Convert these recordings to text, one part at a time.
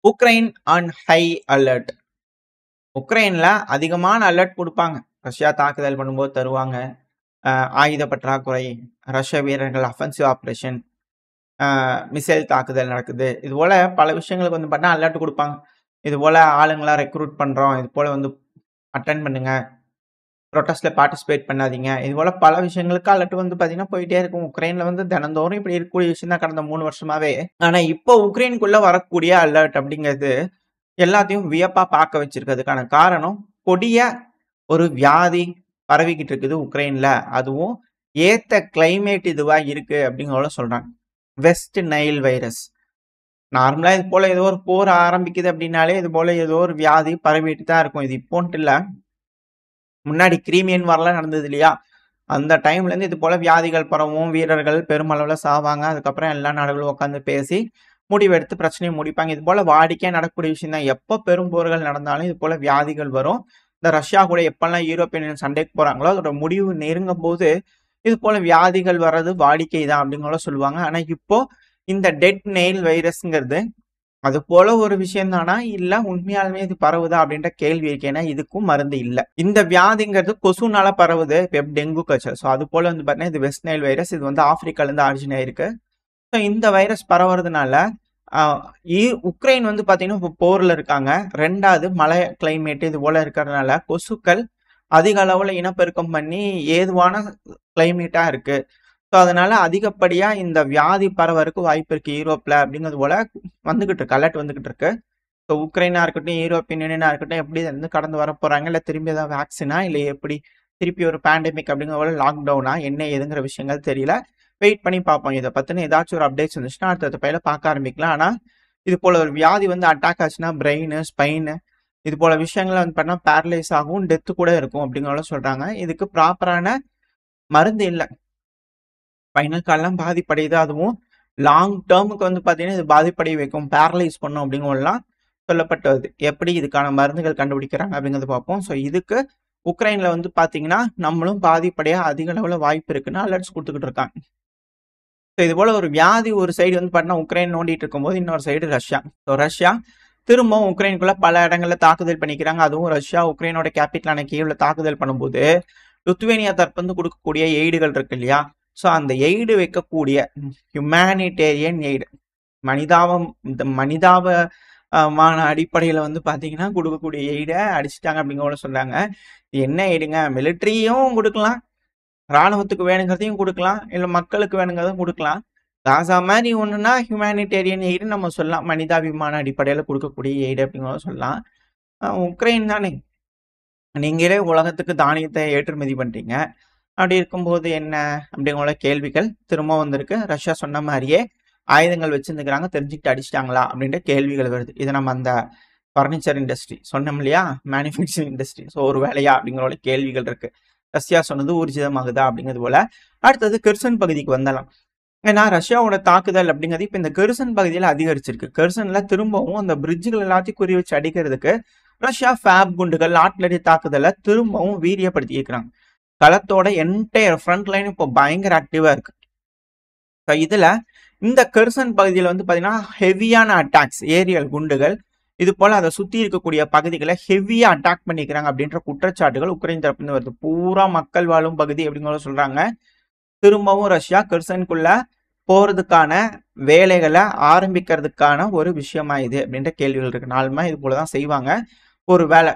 Ukraine on high alert. உக்ரைன்ல அதிகமான alert கொடுப்பாங்க. ரஷ்யா தாக்குதல் பண்ணும்போது தருவாங்க. ஆயுத பற்றாக்குறை, ரஷ்ய வீரர்கள் அஃபென்சிவ் ஆப்ரேஷன், மிசைல் தாக்குதல் நடக்குது. இது போல பல விஷயங்களுக்கு வந்து பார்த்தா அலர்ட் கொடுப்பாங்க. இது போல ஆளுங்களா ரெக்ரூட் பண்றோம். இது போல வந்து அட்டென்ட் பண்ணுங்க. ப்ரொட்டஸ்ட்ல பார்ட்டிசிபேட் பண்ணாதீங்க. இது போல பல விஷயங்களுக்கு அலர்ட் வந்து பார்த்தீங்கன்னா போயிட்டே இருக்கும். உக்ரைன்ல வந்து தினந்தோறும் இப்படி இருக்கக்கூடிய விஷயம் தான் கடந்த 3 வருஷமாவே. ஆனா இப்போ உக்ரைனுக்குள்ள வரக்கூடிய அலர்ட் அப்படிங்கிறது எல்லாத்தையும் வியப்பா பார்க்க வச்சிருக்கிறதுக்கான காரணம், கொடிய ஒரு வியாதி பரவிக்கிட்டு இருக்குது உக்ரைன்ல. அதுவும் ஏத்த கிளைமேட் இதுவா இருக்கு அப்படிங்கிறத சொல்றாங்க. West Nile virus. நார்மலா இது போல ஏதோ ஒரு போர் ஆரம்பிக்குது அப்படின்னாலே இது போல ஏதோ ஒரு வியாதி பரவிட்டு தான் இருக்கும். இது இப்போன்ட்டு இல்ல, முன்னாடி கிரீமியன் வார்லாம் நடந்தது இல்லையா? அந்த டைம்ல இருந்து இது போல வியாதிகள் பரவும், வீரர்கள் பெருமளவுல சாவாங்க. அதுக்கப்புறம் எல்லா நாடுகளும் உட்காந்து பேசி முடிவெடுத்து பிரச்சனையை முடிப்பாங்க. இது போல வாடிக்கையா நடக்கக்கூடிய விஷயம் தான். எப்போ பெரும் போர்கள் நடந்தாலும் இது போல வியாதிகள் வரும். இந்த ரஷ்யா கூட எப்பெல்லாம் யூரோப்பியன் யூனியன் சண்டைக்கு போறாங்களோ அதோட முடிவு நெருங்கும் போது இது போல வியாதிகள் வர்றது வாடிக்கை தான் அப்படிங்கிற சொல்லுவாங்க. ஆனா இப்போ இந்த டெட் நெயில் வைரஸ்ங்கிறது அது போல ஒரு விஷயம் தானா, இல்ல உண்மையாலுமே இது பரவுதா அப்படின்ற கேள்வி இருக்கு. ஏன்னா இதுக்கும் மருந்து இல்ல. இந்த வியாதிங்கிறது கொசுனால பரவுது. இப்ப டெங்கு காய்ச்சல். ஸோ அது போல வந்து பாத்தீங்கன்னா இது வெஸ்ட் நைல் வைரஸ். இது வந்து ஆப்பிரிக்கால இருந்து ஆரிஜின் ஆயிருக்கு. ஸோ இந்த வைரஸ் பரவுறதுனால உக்ரைன் வந்து பாத்தீங்கன்னா இப்போ போர்ல இருக்காங்க. 2வது மழை கிளைமேட் இது போல இருக்கிறதுனால கொசுக்கள் அதிக அளவுல இனப்பெருக்கம் பண்ணி ஏதுவான கிளைமேட்டா இருக்கு. ஸோ அதனால அதிகப்படியா இந்த வியாதி பரவறதுக்கு வாய்ப்பு இருக்கு யூரோப்ல அப்படிங்கிறது போல வந்துகிட்டு இருக்கு. அலர்ட் வந்துகிட்டு இருக்கு. ஸோ உக்ரைனா இருக்கட்டும், யூரோப்பியன் யூனியனா இருக்கட்டும், எப்படி வந்து கடந்து வர போறாங்க, இல்ல திரும்பி ஏதாவது வேக்சினா, இல்ல எப்படி திருப்பி ஒரு பேண்டமிக் அப்படிங்கிற போல லாக்டவுனா, என்ன ஏதுங்கிற விஷயங்கள் தெரியல. வெயிட் பண்ணி பார்ப்போம். இதை பத்தின ஏதாச்சும் ஒரு அப்டேட்ஸ் வந்துச்சுன்னா அடுத்த பையில பார்க்க ஆரம்பிக்கலாம். ஆனா இது போல ஒரு வியாதி வந்து அட்டாக் ஆச்சுன்னா பிரெயின், ஸ்பைன் இது போல விஷயங்கள் வந்து பண்ணா பேரலைஸ் ஆகும், டெத்து கூட இருக்கும் அப்படிங்கிறத சொல்றாங்க. இதுக்கு ப்ராப்பரான மருந்து இல்லை. ஸ்பைனல் கார்டெல்லாம் பாதிப்படையுது. அதுவும் லாங் டேர்முக்கு வந்து பார்த்தீங்கன்னா இது பாதிப்படைய வைக்கும், பேரலைஸ் பண்ணும் அப்படிங்கலாம் சொல்லப்பட்டது. எப்படி இதுக்கான மருந்துகள் கண்டுபிடிக்கிறாங்க அப்படிங்கிறத பார்ப்போம். ஸோ இதுக்கு உக்ரைன்ல வந்து பார்த்தீங்கன்னா நம்மளும் பாதிப்படைய அதிக அளவில் வாய்ப்பு இருக்குன்னு அலர்ட்ஸ் கொடுத்துக்கிட்டு இருக்காங்க. ஸோ இது போல ஒரு வியாதி ஒரு சைடு வந்து பார்த்தீங்கன்னா உக்ரைன் நோண்டிட்டு இருக்கும்போது இன்னொரு சைடு ரஷ்யா. ஸோ ரஷ்யா திரும்பவும் உக்ரைனுக்குள்ள பல இடங்கள்ல தாக்குதல் பண்ணிக்கிறாங்க. அதுவும் ரஷ்யா உக்ரைனோட கேபிட்டலான கீவ்ல தாக்குதல் பண்ணும்போது லுத்வேனியா தரப்பு வந்து கொடுக்கக்கூடிய எய்டுகள் இருக்கு இல்லையா? ஸோ அந்த எய்டு வைக்கக்கூடிய ஹியூமானிட்டேரியன் எய்டு, மனிதாபமான அடிப்படையில் வந்து பார்த்தீங்கன்னா கொடுக்கக்கூடிய எய்டை அடிச்சுட்டாங்க அப்படிங்கிற சொல்றாங்க. என்ன எய்டுங்க? மிலிட்ரியும் கொடுக்கலாம், ராணுவத்துக்கு வேணுங்கிறதையும் கொடுக்கலாம், இல்லை மக்களுக்கு வேணுங்கிறதும் கொடுக்கலாம். காசா மாதிரி ஒன்றுனா ஹியூமானிட்டேரியன் எய்டு நம்ம சொல்லலாம். மனிதாபிமான அடிப்படையில் கொடுக்கக்கூடிய எய்டு அப்படிங்கிறத சொல்லலாம். உக்ரைன் தானே, நீங்களே உலகத்துக்கு தானியத்தை ஏற்றுமதி பண்றீங்க. அப்படி இருக்கும்போது என்ன அப்படிங்கிற கேள்விகள் திரும்ப வந்திருக்கு. ரஷ்யா சொன்ன மாதிரியே ஆயுதங்கள் வச்சிருந்துக்கிறாங்க, தெரிஞ்சுக்கிட்டு அடிச்சிட்டாங்களா அப்படின்ற கேள்விகள் வருது. இது நம்ம அந்த ஃபர்னிச்சர் இண்டஸ்ட்ரி சொன்னோம் இல்லையா, மேனுஃபேக்சரிங் இண்டஸ்ட்ரி. ஸோ ஒரு வேலையா அப்படிங்கிற கேள்விகள் இருக்கு. ரஷ்யா சொன்னது ஊர்ஜிதமாகுதா அப்படிங்கிறது போல. அடுத்தது கெர்சன் பகுதிக்கு வந்தலாம். ஏன்னா ரஷ்யாவோட தாக்குதல் அப்படிங்கிறது இப்போ இந்த கெர்சன் பகுதியில் அதிகரிச்சிருக்கு. கெர்சன்ல திரும்பவும் அந்த பிரிட்ஜுகள் எல்லாத்தையும் குறி வச்சு அடிக்கிறதுக்கு ரஷ்யா ஃபேப் குண்டுகள், ஆர்ட்லரி தாக்குதலை திரும்பவும் வீரியப்படுத்தி இருக்கிறாங்க. களத்தோட என்டையர் ஃப்ரண்ட் லைன் இப்போ பயங்கர ஆக்டிவா இருக்கு. இதுல இந்த கெர்சன் பகுதியில் வந்து பாத்தீங்கன்னா ஹெவியான அட்டாக்ஸ், ஏரியல் குண்டுகள் இது போல அதை சுத்தி இருக்கக்கூடிய பகுதிகளை ஹெவியா அட்டாக் பண்ணிக்கிறாங்க அப்படின்ற குற்றச்சாட்டுகள் உக்ரைன் தரப்புல வருது. பூரா மக்கள் வாழும் பகுதி அப்படிங்கிற சொல்றாங்க. திரும்பவும் ரஷ்யா கெர்சனுக்குள்ள போறதுக்கான வேலைகளை ஆரம்பிக்கிறதுக்கான ஒரு விஷயமா இது அப்படின்ற கேள்விகள் இருக்கு. நாலுமா இது போலதான் செய்வாங்க. ஒரு வேலை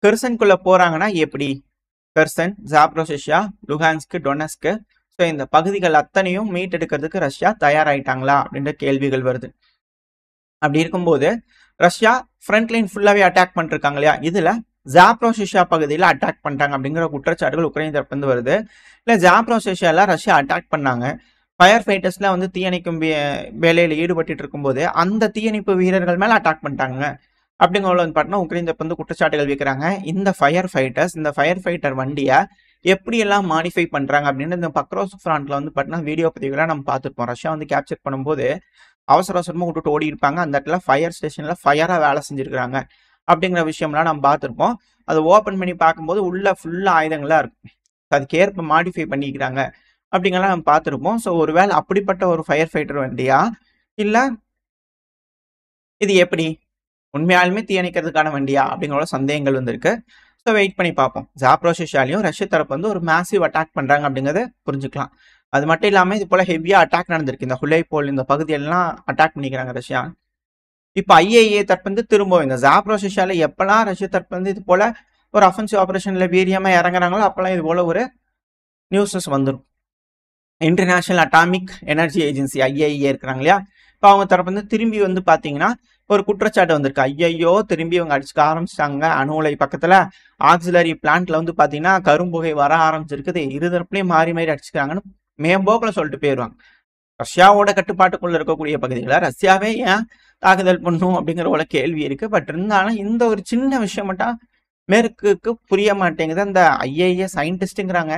கெர்சனுக்குள்ள போறாங்கன்னா எப்படி? கெர்சன், ஜாப்ரோசியா, லுஹான்ஸ்க், டொனஸ்க், ஸோ இந்த பகுதிகள் அத்தனையும் மீட்டெடுக்கிறதுக்கு ரஷ்யா தயாராயிட்டாங்களா அப்படின்ற கேள்விகள் வருது. அப்படி இருக்கும்போது ரஷ்யா ஃப்ரண்ட் லைன் ஃபுல்லாவே அட்டாக் பண்ணிருக்காங்க இல்லையா? இதுல ஜாப்ரோசியா பகுதியில் அட்டாக் பண்ணிட்டாங்க அப்படிங்கிற குற்றச்சாட்டுகள் உக்ரைன் தரப்பு வருது. இல்ல ஜாப்ரோசியால ரஷ்யா அட்டாக் பண்ணாங்க, ஃபயர் ஃபைட்டர்ஸ்ல வந்து தீயணைக்கும் வேலையில ஈடுபட்டு இருக்கும்போது அந்த தீயணைப்பு வீரர்கள் மேல அட்டாக் பண்ணிட்டாங்க அப்படிங்கிறத வந்து பார்த்தீங்கன்னா உக்ரைன் தரப்பு வந்து குற்றச்சாட்டுகள் வைக்கிறாங்க. இந்த ஃபயர் ஃபைட்டர்ஸ், இந்த ஃபயர் ஃபைட்டர் வண்டியை எப்படியெல்லாம் மாடிஃபை பண்றாங்க அப்படின்னு இந்த பக்ரோஸ் ஃப்ராண்ட்ல வந்து பார்த்தீங்கன்னா வீடியோ பதிவுகளாக நம்ம பார்த்துருப்போம். ரஷ்யா வந்து கேப்சர் பண்ணும்போது அவசர அவசரமா விட்டுட்டு ஓடி இருப்பாங்க. அந்த இடத்துல ஃபயர் ஸ்டேஷன்ல ஃபயரா வேலை செஞ்சிருக்காங்க அப்படிங்கிற விஷயம்லாம் நம்ம பார்த்துருப்போம். அதை ஓப்பன் பண்ணி பார்க்கும்போது உள்ள ஃபுல்லா ஆயுதங்களா இருக்கும். அதுக்கேற்ப மாடிஃபை பண்ணிக்கிறாங்க அப்படிங்கலாம் நம்ம பார்த்துருப்போம். ஸோ ஒருவேளை அப்படிப்பட்ட ஒரு ஃபயர் ஃபைட்டர் வண்டியா, இல்ல இது எப்படி உண்மையாலுமே தீயணைக்கிறதுக்கான வண்டியா அப்படிங்கிற சந்தேகங்கள் வந்திருக்கு. ஸோ வெயிட் பண்ணி பார்ப்போம். ஜாப்ரோஷியாலையும் ரஷ்ய தரப்பு வந்து ஒரு மேசிவ் அட்டாக் பண்றாங்க அப்படிங்கிறத புரிஞ்சுக்கலாம். அது மட்டும் இல்லாம இது போல ஹெவியா அட்டாக் நடந்திருக்கு. இந்த ஹுலைபோல் இந்த பகுதியெல்லாம் அட்டாக் பண்ணிக்கிறாங்க ரஷ்யா. இப்போ ஐஏஏ தரப்பு வந்து திரும்ப இந்த ஜாப்ரோஷியால எப்பெல்லாம் ரஷ்ய தரப்பு வந்து இது போல ஒரு அஃபென்சிவ் ஆபரேஷன்ல வீரியமா இறங்குறாங்களோ அப்பெல்லாம் இது போல ஒரு நியூஸஸ் வந்துடும். International atomic energy agency IAA இருக்கிறாங்க இல்லையா, இப்போ அவங்க தரப்பு வந்து திரும்பி வந்து பார்த்தீங்கன்னா ஒரு குற்றச்சாட்டு வந்திருக்கு. ஐயையோ திரும்பி இவங்க அடிச்சுக்க ஆரம்பிச்சிட்டாங்க. அணு உலை பக்கத்தில் ஆக்சிலரி பிளான்ட்ல வந்து பார்த்தீங்கன்னா கரும்புகை வர ஆரம்பிச்சிருக்குது. இருதரப்புலையும் மாறி மாறி அடிச்சுக்கிறாங்கன்னு மேம்போக்கில் சொல்லிட்டு போயிடுவாங்க. ரஷ்யாவோட கட்டுப்பாட்டுக்குள்ள இருக்கக்கூடிய பகுதிகளை ரஷ்யாவே ஏன் தாக்குதல் பண்ணும் அப்படிங்கிற ஒரு கேள்வி இருக்கு. பட் இருந்தாலும் இந்த ஒரு சின்ன விஷயம் மட்டும் மேற்குக்கு புரிய மாட்டேங்குது. அந்த ஐஏஏ சயின்டிஸ்ட்டுங்கிறாங்க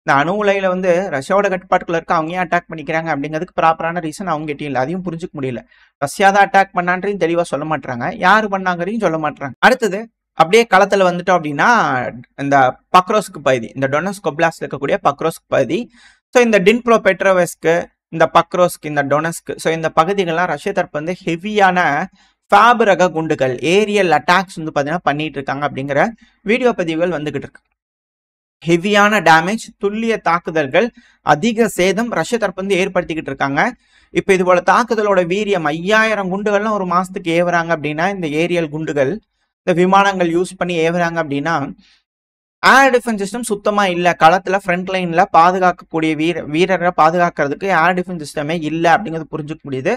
இந்த அணு உலையில வந்து ரஷ்யாவோட கட்டுப்பாட்டுக்குள்ள இருக்க அவங்க ஏன் அட்டாக் பண்ணிக்கிறாங்க அப்படிங்கிறதுக்கு ப்ராப்பரான ரீசன் அவங்க கிட்டே இல்லை. அதையும் புரிஞ்சுக்க முடியல. ரஷ்யா தான் அட்டாக் பண்ணான்றையும் தெளிவா சொல்ல மாட்டாங்க, யாரு பண்ணாங்கிறதையும் சொல்ல மாட்டாங்க. அடுத்தது அப்படியே களத்துல வந்துட்டோம் அப்படின்னா இந்த பக்ரோஸ்க் பகுதி, இந்த டொனஸ்க் ஒப்லாஸ்ட்ல இருக்கக்கூடிய பக்ரோஸ்க் பகுதி. ஸோ இந்த டின்ப்ரோ பெட்ரோவெஸ்க்கு, இந்த பக்ரோஸ்க், இந்த டொனஸ்க், ஸோ இந்த பகுதிகள்லாம் ரஷ்ய தரப்பு வந்து ஹெவியான ஃபேப் ரக குண்டுகள் ஏரியல் அட்டாக்ஸ் வந்து பார்த்தீங்கன்னா பண்ணிட்டு இருக்காங்க அப்படிங்கிற வீடியோ பதிவுகள் வந்துகிட்டு இருக்கு. ஹெவியான டேமேஜ், துல்லிய தாக்குதல்கள், அதிக சேதம் ரஷ்ய தரப்பு வந்து ஏற்படுத்திக்கிட்டு இருக்காங்க. இப்போ இது போல தாக்குதலோட வீரியம் 5000 குண்டுகள்லாம் ஒரு மாசத்துக்கு ஏவுறாங்க அப்படின்னா, இந்த ஏரியல் குண்டுகள் இந்த விமானங்கள் யூஸ் பண்ணி ஏவுறாங்க அப்படின்னா ஏர் டிஃபென்ஸ் சிஸ்டம் சுத்தமா இல்லை. களத்துல ஃப்ரண்ட் லைன்ல பாதுகாக்கக்கூடிய வீரரை பாதுகாக்கிறதுக்கு ஏர் டிஃபென்ஸ் சிஸ்டமே இல்லை அப்படிங்கிறது புரிஞ்சுக்க முடியுது.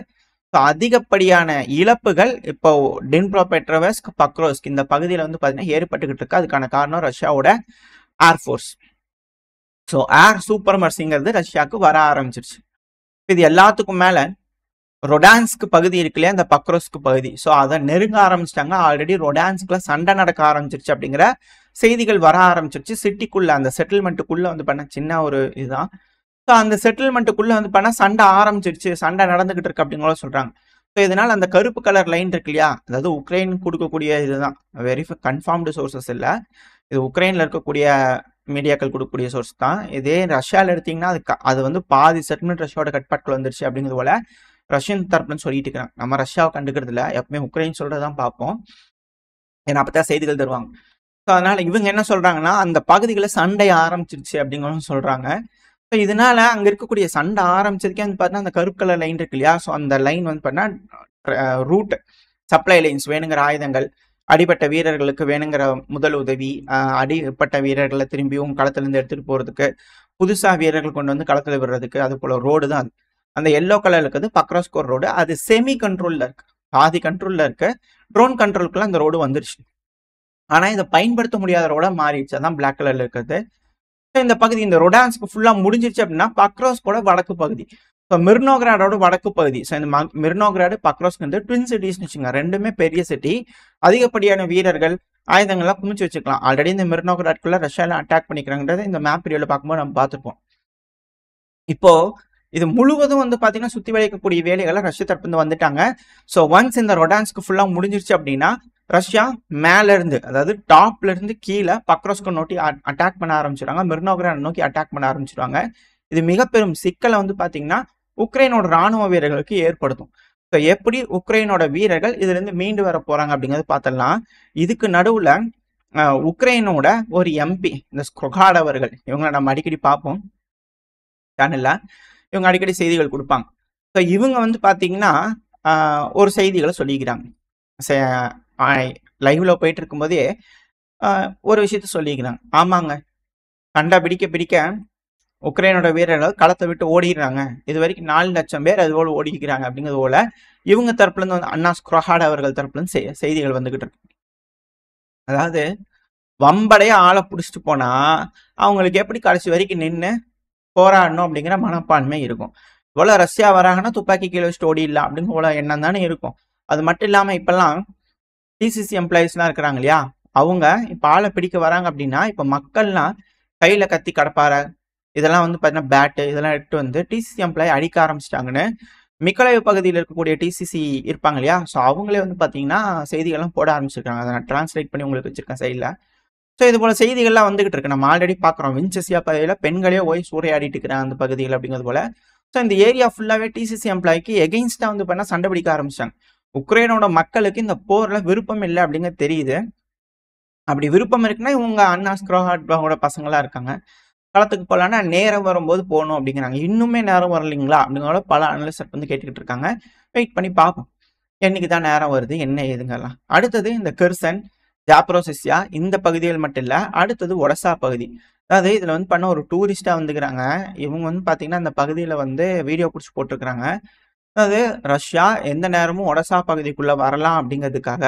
ஸோ அதிகப்படியான இழப்புகள் இப்போ டின்ப்ரோ பெட்ரோவெஸ்க், பக்ரோஸ்க் இந்த பகுதியில் வந்து பார்த்தீங்கன்னா ஏற்பட்டுக்கிட்டு இருக்கு. அதுக்கான காரணம் ரஷ்யாவோட ஏர்ஃபோர்ஸ். ஸோ ஏர் சூப்பர்மர்சிங்கிறது ரஷ்யாவுக்கு வர ஆரம்பிச்சிருச்சு. இது எல்லாத்துக்கும் மேல ரொடான்ஸ்க் பகுதி இருக்கு இல்லையா, இந்த பக்ரோஸ்க் பகுதி, ஸோ அதை நெருங்க ஆரம்பிச்சிட்டாங்க. ஆல்ரெடி ரொடான்ஸ்க்ல சண்டை நடக்க ஆரம்பிச்சிருச்சு அப்படிங்கிற செய்திகள் வர ஆரம்பிச்சிருச்சு. சிட்டிக்குள்ள அந்த செட்டில்மெண்ட்டுக்குள்ள வந்து பண்ண சின்ன ஒரு இதுதான். ஸோ அந்த செட்டில்மெண்ட்டுக்குள்ள வந்து பண்ண சண்டை ஆரம்பிச்சிருச்சு, சண்டை நடந்துகிட்டு இருக்கு அப்படிங்கிற சொல்றாங்க. ஸோ இதனால அந்த கருப்பு கலர் லைன் இருக்கு இல்லையா, அதாவது உக்ரைன் கொடுக்கக்கூடிய இதுதான், கன்ஃபார்ம்டு சோர்சஸ் இல்லை, இது உக்ரைன்ல இருக்கக்கூடிய மீடியாக்கள் கொடுக்கக்கூடிய சோர்ஸ் தான். இதே ரஷ்யாவில் எடுத்தீங்கன்னா அது வந்து பாதி செட்டில்மெண்ட் ரஷ்யாவோட கட்டுப்பாட்டுக்குள்ள வந்துருச்சு அப்படிங்கிறது போல ரஷ்யன் தரப்புன்னு சொல்லிட்டு இருக்காங்க. நம்ம ரஷ்யாவை கண்டுக்கிறது இல்லை, எப்பவுமே உக்ரைன் சொல்றதான் பார்ப்போம், ஏன்னா அப்பதான் செய்திகள் தருவாங்க. ஸோ அதனால இவங்க என்ன சொல்றாங்கன்னா அந்த பகுதிகளில் சண்டை ஆரம்பிச்சிருச்சு அப்படிங்கிறதும் சொல்றாங்க. ஸோ இதனால அங்க இருக்கக்கூடிய சண்டை ஆரம்பிச்சதுக்கே வந்து பார்த்தீங்கன்னா அந்த கருப்பு கலர் லைன் இருக்கு இல்லையா, ஸோ அந்த லைன் வந்து பார்த்தீங்கன்னா ரூட் சப்ளை லைன்ஸ், வேணுங்கிற ஆயுதங்கள், அடிப்பட்ட வீரர்களுக்கு வேணுங்கிற முதல் உதவி, அடிப்பட்ட வீரர்களை திரும்பியும் களத்திலிருந்து எடுத்துட்டு போறதுக்கு, புதுசா வீரர்கள் கொண்டு வந்து களத்துல விடுறதுக்கு, அது போல ரோடு தான் அது. அந்த எல்லோ கலர்ல இருக்கிறது பக்ரோஸ்கோர் ரோடு. அது செமி கண்ட்ரோல்ல இருக்கு, பாதி கண்ட்ரோல்ல இருக்கு. ட்ரோன் கண்ட்ரோலுக்குலாம் அந்த ரோடு வந்துருச்சு. ஆனா இதை பயன்படுத்த முடியாத ரோடா மாறிடுச்சு. அதான் பிளாக் கலர்ல இருக்கிறது. இந்த பகுதி இந்த ரொடான்ஸ்க்கு ஃபுல்லா முடிஞ்சிருச்சு அப்படின்னா பக்ரோஸ்கோட வடக்கு பகுதி, ஸோ மிர்னோகிராடோட வடக்கு பகுதி. ஸோ இந்த மிர்னோகிராடு பக்ரோஸ்க்கு வந்து ட்வின் சிட்டிஸ்னு வச்சுங்க, ரெண்டுமே பெரிய சிட்டி. அதிகப்படியான வீரர்கள் ஆயுதங்கள்லாம் குமிச்சு வச்சுக்கலாம். ஆல்ரெடி இந்த மிர்னோகிராட்குள்ள ரஷ்யால அட்டாக் பண்ணிக்கிறாங்கன்றதை இந்த மேப் வீடியோல பார்க்கும்போது நம்ம பார்த்துருப்போம். இப்போ இது முழுவதும் வந்து பார்த்தீங்கன்னா சுற்றி வளைக்கக்கூடிய வேலைகளை ரஷ்ய தரப்பு வந்துட்டாங்க. ஸோ ஒன்ஸ் இந்த ரொடான்ஸ்க்கு ஃபுல்லாக முடிஞ்சிருச்சு அப்படின்னா ரஷ்யா மேல இருந்து, அதாவது டாப்ல இருந்து கீழே பக்ரோஸ்கோ நோக்கி அட்டாக் பண்ண ஆரம்பிச்சிடுவாங்க, மிர்னோகிராட் நோக்கி அட்டாக் பண்ண ஆரம்பிச்சிடுவாங்க. இது மிக பெரும் சிக்கலை வந்து பார்த்தீங்கன்னா உக்ரைனோட ராணுவ வீரர்களுக்கு ஏற்படுத்தும். ஸோ எப்படி உக்ரைனோட வீரர்கள் இதுல இருந்து மீண்டு வர போறாங்க அப்படிங்கிறது பார்த்தலாம். இதுக்கு நடுவுல உக்ரைனோட ஒரு எம்பி இந்த ஸ்க்ரோகாட் அவர்கள், இவங்களை நம்ம அடிக்கடி பார்ப்போம் சேனல்ல, இவங்க அடிக்கடி செய்திகள் கொடுப்பாங்க. ஸோ இவங்க வந்து பார்த்தீங்கன்னா ஒரு செய்திகளை சொல்லிக்கிறாங்க. லைவ்ல போயிட்டு இருக்கும்போதே ஒரு விஷயத்த சொல்லிக்கிறாங்க. ஆமாங்க, சண்டை பிடிக்க உக்ரைனோட வீரர்கள் களத்தை விட்டு ஓடிடுறாங்க. இது வரைக்கும் 4 லட்சம் பேர் அது போல ஓடிக்கிறாங்க அப்படிங்கிறது போல இவங்க தரப்புல இருந்து வந்து அண்ணா ஸ்க்ரோகாட் அவர்கள் தரப்புல இருந்து செய்திகள் வந்துகிட்டு இருக்கு. அதாவது வம்படைய ஆளை பிடிச்சிட்டு போனா அவங்களுக்கு எப்படி கடைசி வரைக்கும் நின்று போராடணும் அப்படிங்கிற மனப்பான்மை இருக்கும். இவ்வளோ ரஷ்யா வராங்கன்னா துப்பாக்கி கீழே வச்சுட்டு ஓடிடலாம் அப்படிங்கிற போல எண்ணம் தானே இருக்கும். அது மட்டும் இல்லாமல் இப்பெல்லாம் டிசிசி எம்ப்ளாயிஸ்லாம் இருக்கிறாங்க இல்லையா, அவங்க இப்போ ஆளை பிடிக்க வராங்க அப்படின்னா இப்போ மக்கள்லாம் கையில் கத்தி கடப்பாரை இதெல்லாம் வந்து பார்த்தீங்கன்னா பேட்டு இதெல்லாம் எடுத்து வந்து டிசிசி எம்ப்ளாயி அடிக்க ஆரம்பிச்சிட்டாங்கன்னு மிக்கலைவ் பகுதியில் இருக்கக்கூடிய டிசிசி இருப்பாங்க இல்லையா, ஸோ அவங்களே வந்து பார்த்தீங்கன்னா செய்திகள்லாம் போட ஆரம்பிச்சிருக்காங்க. அதை நான் டிரான்ஸ்லேட் பண்ணி உங்களுக்கு வச்சிருக்கேன் சைடில். ஸோ இது போல செய்திகள்லாம் வந்துகிட்டு இருக்கு. நம்ம ஆல்ரெடி பார்க்குறோம் வின்செசியா பகுதியில் பெண்களே போய் சூறையாடிட்டு இருக்கிறாங்க அந்த பகுதியில் அப்படிங்கிறது போல. ஸோ இந்த ஏரியா ஃபுல்லாகவே டிசிசி எம்ப்ளாய்க்கு எகெயின்ஸ்டாக வந்து பண்ணால் சண்டை பிடிக்க ஆரம்பிச்சாங்க. உக்ரைனோட மக்களுக்கு இந்த போர்ல விருப்பம் இல்லை அப்படிங்கிறது தெரியுது. அப்படி விருப்பம் இருக்குன்னா இவங்க அண்ணா ஸ்க்ரோஹாட்டோட பசங்களா இருக்காங்க. களத்துக்கு போகலான்னா நேரம் வரும்போது போகணும் அப்படிங்கிறாங்க. இன்னுமே நேரம் வரலைங்களா அப்படிங்கிற பல அனலிஸ்ட் வந்து கேட்டுக்கிட்டு இருக்காங்க. வெயிட் பண்ணி பார்ப்போம். என்னைக்கு தான் நேரம் வருது என்ன ஏதுங்கலாம். அடுத்தது இந்த கெர்சன், ஜாப்ரோசியா இந்த பகுதிகள் மட்டும் இல்லை, அடுத்தது ஒடசா பகுதி. அதாவது இதில் வந்து பண்ண ஒரு டூரிஸ்டாக வந்துக்கிறாங்க. இவங்க வந்து பார்த்தீங்கன்னா இந்த பகுதியில் வந்து வீடியோ பிடிச்சி போட்டிருக்கிறாங்க. அதாவது ரஷ்யா எந்த நேரமும் ஒடசா பகுதிக்குள்ளே வரலாம் அப்படிங்கிறதுக்காக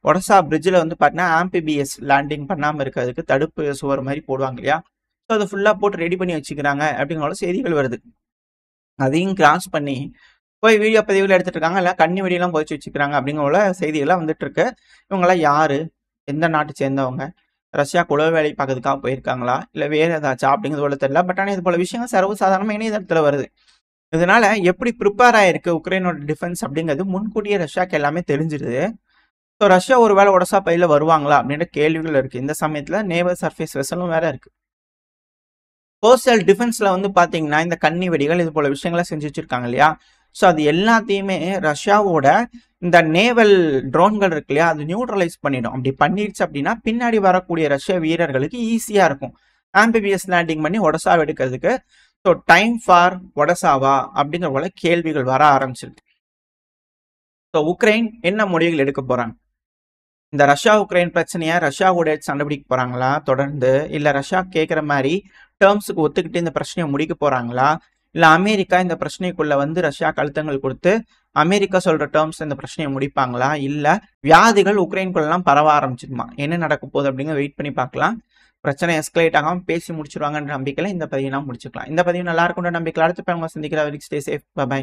ஒடசா பிரிட்ஜில் வந்து பார்த்தீங்கன்னா ஆம்பிபிஎஸ் லேண்டிங் பண்ணாமல் இருக்கிறதுக்கு தடுப்பு சுவர் மாதிரி போடுவாங்க இல்லையா, ஸோ அதை ஃபுல்லாக போட்டு ரெடி பண்ணி வச்சுக்கிறாங்க அப்படிங்கிற செய்திகள் வருது. அதையும் கிராஸ் பண்ணி போய் வீடியோ பதிவுகள் எடுத்துட்டு இருக்காங்க, இல்லை கண்ணி வெடியெல்லாம் போச்சு வச்சுக்கிறாங்க அப்படிங்கிற செய்திகள்லாம் வந்துட்டு இருக்கு. இவங்கெல்லாம் யாரு, எந்த நாட்டை சேர்ந்தவங்க, ரஷ்யா உளவு வேலை பார்க்கறதுக்காக போயிருக்காங்களா, இல்லை வேற ஏதாச்சும் அப்படிங்கிறது போல தெரியல. பட் ஆனால் இது போல விஷயங்கள் சர்வசாதாரணமாக இணையதளத்தில் வருது. இதனால எப்படி ப்ரிப்பேர் ஆயிருக்கு உக்ரைனோட டிஃபென்ஸ் அப்படிங்கிறது முன்கூட்டியே ரஷ்யாவுக்கு எல்லாமே தெரிஞ்சிருது. ஸோ ரஷ்யா ஒரு வேளை ஒடசா பையில வருவாங்களா அப்படின்ற கேள்விகள் இருக்கு. இந்த சமயத்தில் நேவல் சர்ஃபேஸ் வெசலும் வேற இருக்கு. கோஸ்டல் டிஃபென்ஸ்ல வந்து பாத்தீங்கன்னா இந்த கண்ணி வெடிகள் இது போல விஷயங்களை செஞ்சு வச்சிருக்காங்க இல்லையா, ஸோ அது எல்லாத்தையுமே ரஷ்யாவோட இந்த நேவல் ட்ரோன்கள் இருக்கு இல்லையா, அது நியூட்ரலைஸ் பண்ணிடும். அப்படி பண்ணிடுச்சு அப்படின்னா பின்னாடி வரக்கூடிய ரஷ்ய வீரர்களுக்கு ஈஸியா இருக்கும் ஆம்பிபிஎஸ் லேண்டிங் பண்ணி ஒடசா எடுக்கிறதுக்கு. ஸோ டைம் ஃபார் ஒடசாவா அப்படிங்கிற போல கேள்விகள் வர ஆரம்பிச்சிருக்கு. ஸோ உக்ரைன் என்ன முடிவுகள் எடுக்க போறாங்க? இந்த ரஷ்யா உக்ரைன் பிரச்சனையை ரஷ்யாவோட சண்டை பிடிக்க போறாங்களா தொடர்ந்து, இல்லை ரஷ்யா கேட்குற மாதிரி டேர்ம்ஸுக்கு ஒத்துக்கிட்டு இந்த பிரச்சனையை முடிக்க போறாங்களா, இல்லை அமெரிக்கா இந்த பிரச்சனைக்குள்ள வந்து ரஷ்யா அழுத்தங்கள் கொடுத்து அமெரிக்கா சொல்ற டேர்ம்ஸ் இந்த பிரச்சனையை முடிப்பாங்களா, இல்லை வியாதிகள் உக்ரைனுக்குள்ளெல்லாம் பரவ ஆரம்பிச்சிருமா, என்ன நடக்க போகுது அப்படிங்கிற வெயிட் பண்ணி பார்க்கலாம். பிரச்சனை எஸ்கலேட் ஆகாமல் பேசி முடிச்சிருவாங்கன்ற நம்பிக்கையில் இந்த பதிவை முடிச்சுக்கலாம். இந்த பதிவு நல்லா இருக்குன்ற நம்பிக்கையில் அடுத்த பேர் சந்திக்கிற வரைக்கும் ஸ்டே சேஃப். பை.